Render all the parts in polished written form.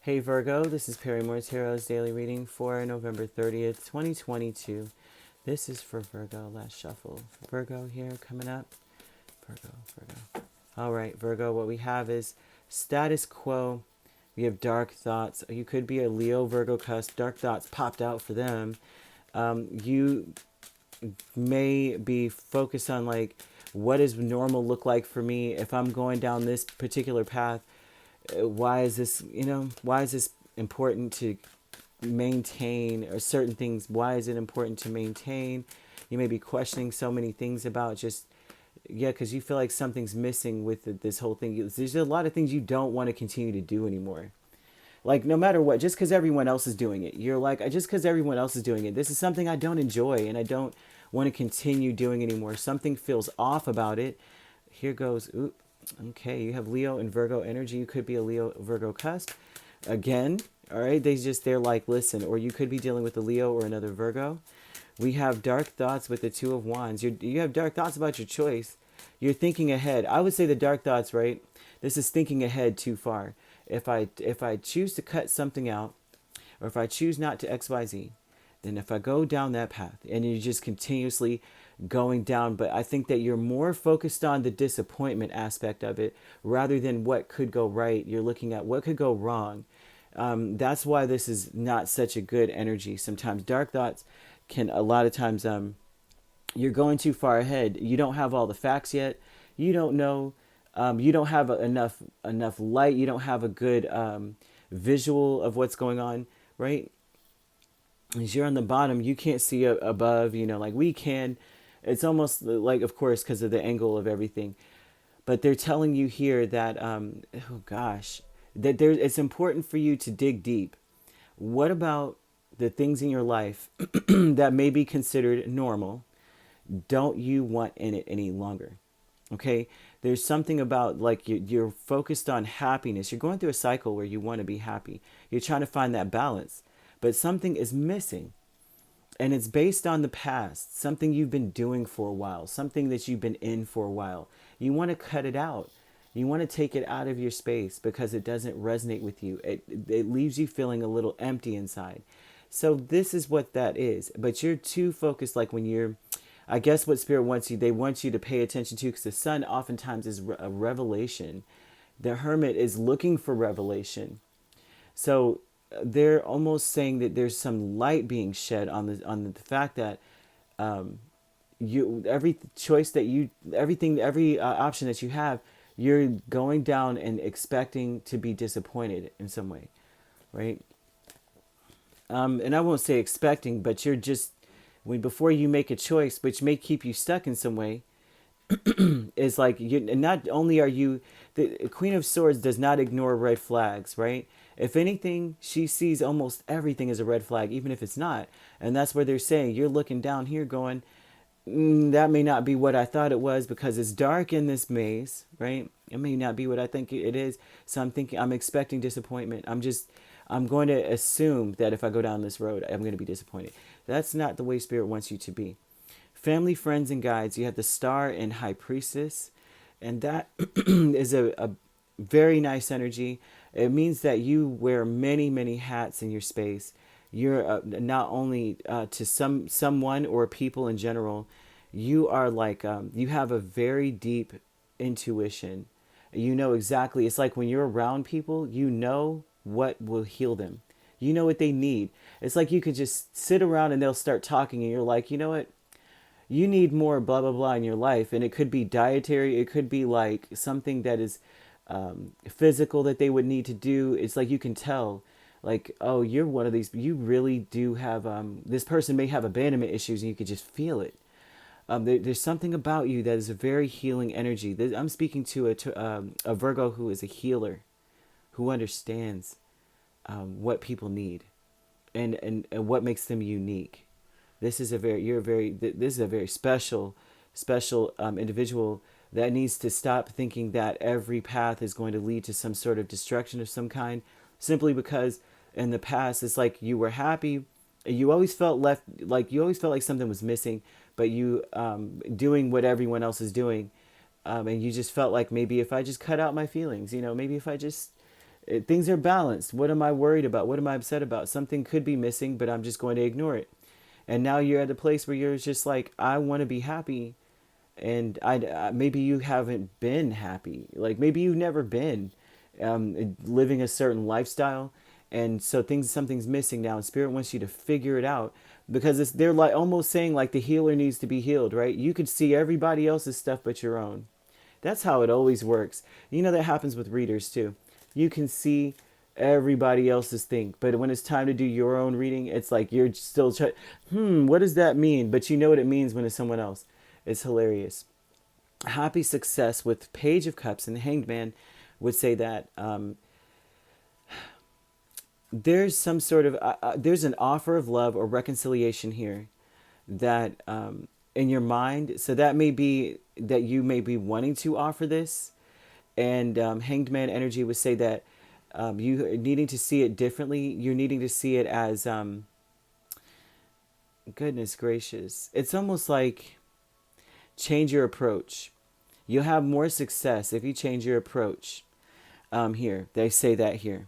Hey Virgo, this is Perrymore Tarot's daily reading for November 30th, 2022. This is for Virgo, last shuffle. Virgo here coming up. Virgo. All right, Virgo, what we have is status quo. We have dark thoughts. You could be a Leo, Virgo cusp. Dark thoughts popped out for them. You may be focused on like, what does normal look like for me if I'm going down this particular path? Why is this, why is this important to maintain, or certain things? Why is it important to maintain? You may be questioning so many things about just, yeah, because you feel like something's missing with this whole thing. There's a lot of things you don't want to continue to do anymore. Like, no matter what, just because everyone else is doing it, you're like, just because everyone else is doing it, this is something I don't enjoy and I don't want to continue doing anymore. Something feels off about it. Here goes, ooh, okay, you have Leo and Virgo energy. You could be a Leo, Virgo cusp. Again, all right, they're like, listen, or you could be dealing with a Leo or another Virgo. We have dark thoughts with the Two of Wands. You have dark thoughts about your choice. You're thinking ahead. I would say the dark thoughts, right? This is thinking ahead too far. If I choose to cut something out, or if I choose not to XYZ, then if I go down that path and you're just continuously going down, but I think that you're more focused on the disappointment aspect of it rather than what could go right. You're looking at what could go wrong. That's why this is not such a good energy. Sometimes dark thoughts can, a lot of times, you're going too far ahead. You don't have all the facts yet. You don't know. You don't have enough light. You don't have a good visual of what's going on, right? As you're on the bottom, you can't see above. Like we can. It's almost like, of course, because of the angle of everything. But they're telling you here that, oh gosh, that it's important for you to dig deep. What about the things in your life that may be considered normal? Don't you want in it any longer? Okay, there's something about like you're focused on happiness. You're going through a cycle where you want to be happy. You're trying to find that balance, but something is missing. And it's based on the past, something you've been doing for a while, something that you've been in for a while. You want to cut it out. You want to take it out of your space because it doesn't resonate with you. It leaves you feeling a little empty inside. So this is what that is. But you're too focused, like when you're, I guess what Spirit wants you, they want you to pay attention to, because the sun oftentimes is a revelation. The Hermit is looking for revelation. So they're almost saying that there's some light being shed on the fact that every choice that you, everything, every option that you have, you're going down and expecting to be disappointed in some way, right? And I won't say expecting, but you're just, before you make a choice, which may keep you stuck in some way, is like, and not only are you, the Queen of Swords does not ignore red flags, right? If anything, she sees almost everything as a red flag, even if it's not. And that's where they're saying, you're looking down here going, that may not be what I thought it was, because it's dark in this maze, right? It may not be what I think it is. So I'm expecting disappointment. I'm going to assume that if I go down this road, I'm going to be disappointed. That's not the way Spirit wants you to be. Family, friends, and guides. You have the Star and High Priestess. And that is a very nice energy. It means that you wear many, many hats in your space. You're not only to someone or people in general, you are like, you have a very deep intuition. You know exactly. It's like when you're around people, you know what will heal them. You know what they need. It's like you could just sit around and they'll start talking and you're like, you know what? You need more blah, blah, blah in your life. And it could be dietary. It could be like something that is physical that they would need to do. It's like you can tell, like, oh, you're one of these. You really do have, this person may have abandonment issues and you could just feel it. There's something about you that is a very healing energy. I'm speaking to a Virgo who is a healer, who understands what people need and what makes them unique. This is a very special individual that needs to stop thinking that every path is going to lead to some sort of destruction of some kind, simply because in the past it's like you were happy, you always felt like something was missing, but you doing what everyone else is doing, and you just felt like, maybe if I just cut out my feelings, maybe if I just Things are balanced. What am I worried about? What am I upset about? Something could be missing, but I'm just going to ignore it. And now you're at a place where you're just like, I want to be happy. And maybe you haven't been happy. Like maybe you've never been living a certain lifestyle. And so something's missing now. And Spirit wants you to figure it out, because they're like almost saying like the healer needs to be healed, right? You could see everybody else's stuff but your own. That's how it always works. You know, that happens with readers too. You can see everybody else's thing, but when it's time to do your own reading, it's like you're still what does that mean? But you know what it means when it's someone else. It's hilarious. Happy success with Page of Cups, and the Hanged Man would say that there's some sort of there's an offer of love or reconciliation here that in your mind. So that may be that you may be wanting to offer this. And Hanged Man energy would say that you are needing to see it differently. You're needing to see it as, goodness gracious. It's almost like change your approach. You'll have more success if you change your approach. Here, they say that here.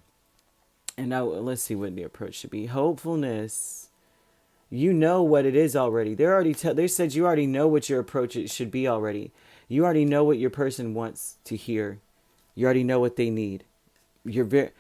And now let's see what the approach should be. Hopefulness. You know what it is already. They said you already know what your approach should be already. You already know what your person wants to hear. You already know what they need. They're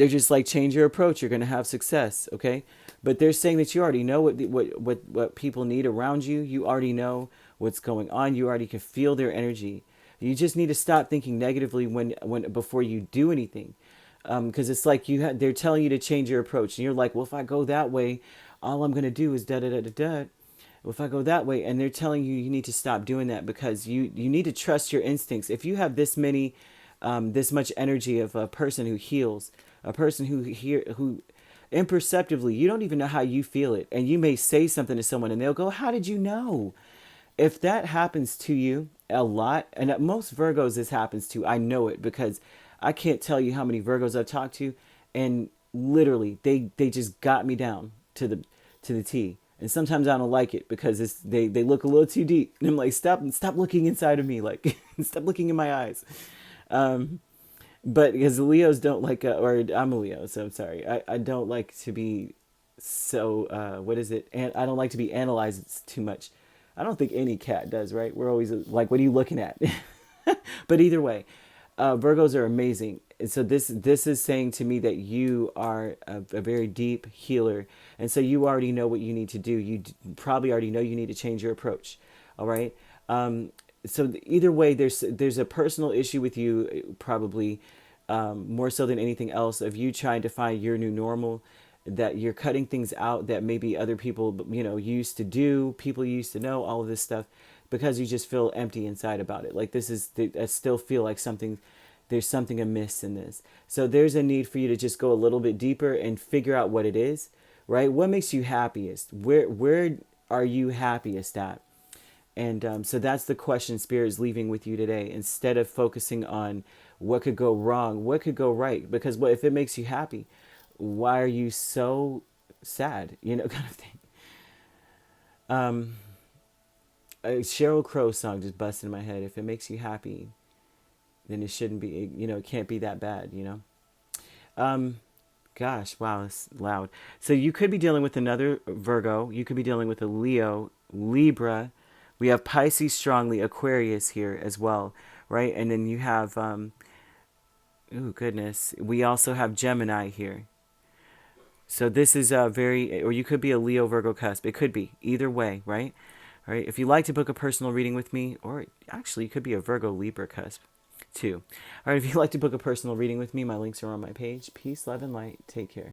just like, change your approach. You're going to have success. Okay. But they're saying that you already know what people need around you. You already know what's going on. You already can feel their energy. You just need to stop thinking negatively before you do anything. Because it's like they're telling you to change your approach. And you're like, well, if I go that way, all I'm going to do is da-da-da-da-da. If I go that way, and they're telling you need to stop doing that, because you need to trust your instincts. If you have this much energy of a person who heals, a person who imperceptibly, you don't even know how you feel it. And you may say something to someone and they'll go, how did you know? If that happens to you a lot, and at most Virgos this happens to, I know it, because I can't tell you how many Virgos I've talked to, and literally they just got me down to the T. And sometimes I don't like it, because they look a little too deep. And I'm like, stop looking inside of me. Like, stop looking in my eyes. But because Leos don't like, or I'm a Leo, so I'm sorry. I don't like to be so, what is it? And I don't like to be analyzed too much. I don't think any cat does, right? We're always like, what are you looking at? But either way, Virgos are amazing. And so this is saying to me that you are a very deep healer. And so you already know what you need to do. You probably already know you need to change your approach. All right. So either way, there's a personal issue with you, probably more so than anything else, of you trying to find your new normal, that you're cutting things out that maybe other people, used to do, people used to know, all of this stuff, because you just feel empty inside about it. Like I still feel like there's something amiss in this. So there's a need for you to just go a little bit deeper and figure out what it is, right? What makes you happiest? Where are you happiest at? And so that's the question Spirit is leaving with you today. Instead of focusing on what could go wrong, what could go right? Because if it makes you happy, why are you so sad? Kind of thing. A Sheryl Crow song just busted in my head. If it makes you happy, then it shouldn't be, it can't be that bad, Gosh, wow, it's loud. So you could be dealing with another Virgo. You could be dealing with a Leo, Libra. We have Pisces strongly, Aquarius here as well, right? And then you have, oh goodness, we also have Gemini here. So this is or you could be a Leo, Virgo cusp. It could be either way, right? All right. If you'd like to book a personal reading with me, or actually you could be a Virgo, Libra cusp too. All right. If you'd like to book a personal reading with me, my links are on my page. Peace, love, and light. Take care.